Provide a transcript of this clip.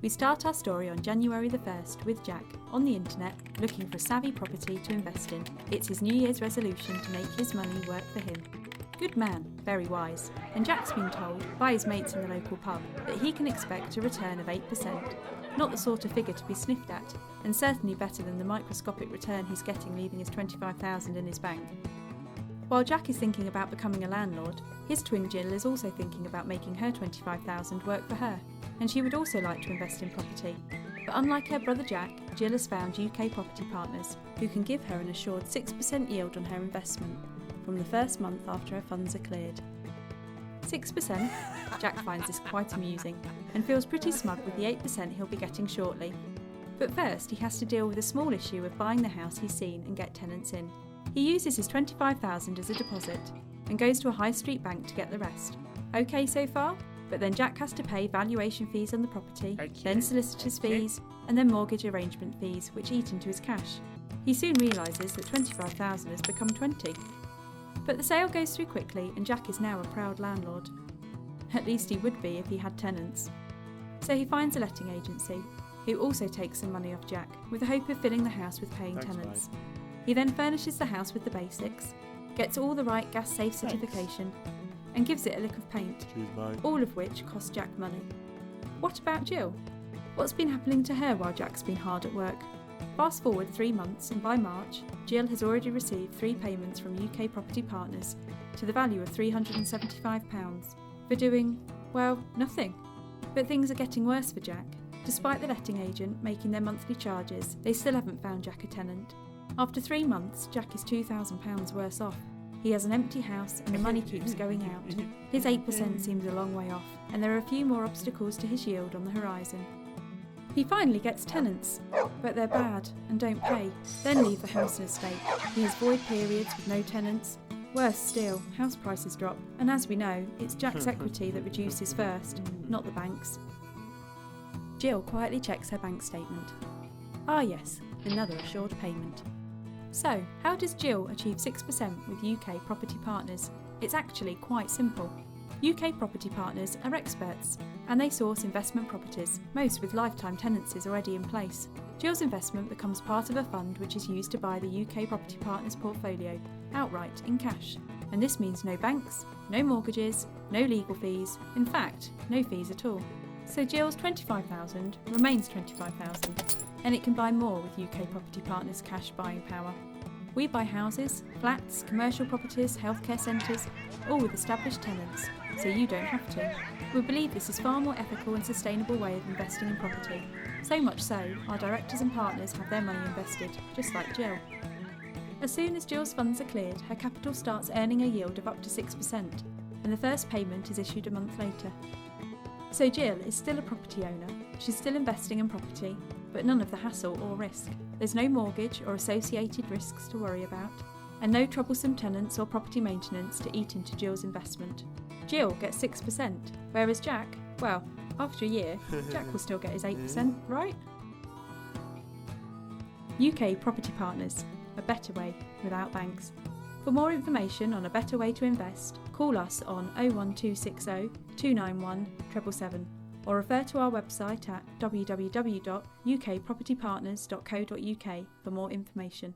We start our story on January the 1st with Jack, on the internet, looking for a savvy property to invest in. It's his New Year's resolution to make his money work for him. Good man, very wise, and Jack's been told by his mates in the local pub that he can expect a return of 8%. Not the sort of figure to be sniffed at, and certainly better than the microscopic return he's getting leaving his $25,000 in his bank. While Jack is thinking about becoming a landlord, his twin Jill is also thinking about making her $25,000 work for her, and she would also like to invest in property. But unlike her brother Jack, Jill has found UK Property Partners, who can give her an assured 6% yield on her investment from the first month after her funds are cleared. 6%? Jack finds this quite amusing and feels pretty smug with the 8% he'll be getting shortly. But first he has to deal with a small issue of buying the house he's seen and get tenants in. He uses his $25,000 as a deposit and goes to a high street bank to get the rest. Okay so far? But then Jack has to pay valuation fees on the property, then solicitors' fees, and then mortgage arrangement fees, which eat into his cash. He soon realises that $25,000 has become $20,000. But the sale goes through quickly and Jack is now a proud landlord. At least he would be if he had tenants. So he finds a letting agency, who also takes some money off Jack, with the hope of filling the house with paying tenants. Mate. He then furnishes the house with the basics, gets all the right gas safe certification, and gives it a lick of paint, Cheers, mate. all of which cost Jack money. What about Jill? What's been happening to her while Jack's been hard at work? Fast forward 3 months and by March, Jill has already received 3 payments from UK Property Partners to the value of £375 for doing, well, nothing. But things are getting worse for Jack. Despite the letting agent making their monthly charges, they still haven't found Jack a tenant. After 3 months, Jack is £2,000 worse off. He has an empty house and the money keeps going out. His 8% seems a long way off, and there are a few more obstacles to his yield on the horizon. He finally gets tenants, but they're bad and don't pay, then leave the house in a state. He has void periods with no tenants. Worse still, house prices drop, and as we know, it's Jack's equity that reduces first, not the bank's. Jill quietly checks her bank statement. Ah yes, another assured payment. So, how does Jill achieve 6% with UK Property Partners? It's actually quite simple. UK Property Partners are experts, and they source investment properties, most with lifetime tenancies already in place. Jill's investment becomes part of a fund which is used to buy the UK Property Partners portfolio, outright in cash. And this means no banks, no mortgages, no legal fees, in fact, no fees at all. So Jill's $25,000 remains $25,000, and it can buy more with UK Property Partners' cash buying power. We buy houses, flats, commercial properties, healthcare centres, all with established tenants, so you don't have to. We believe this is far more ethical and sustainable way of investing in property. So much so, our directors and partners have their money invested, just like Jill. As soon as Jill's funds are cleared, her capital starts earning a yield of up to 6%, and the first payment is issued a month later. So Jill is still a property owner, she's still investing in property, but none of the hassle or risk. There's no mortgage or associated risks to worry about, and no troublesome tenants or property maintenance to eat into Jill's investment. Jill gets 6%, whereas Jack, well, after a year, Jack will still get his 8%, right? UK Property Partners, a better way without banks. For more information on a better way to invest, call us on 01260 291 777 or refer to our website at www.ukpropertypartners.co.uk for more information.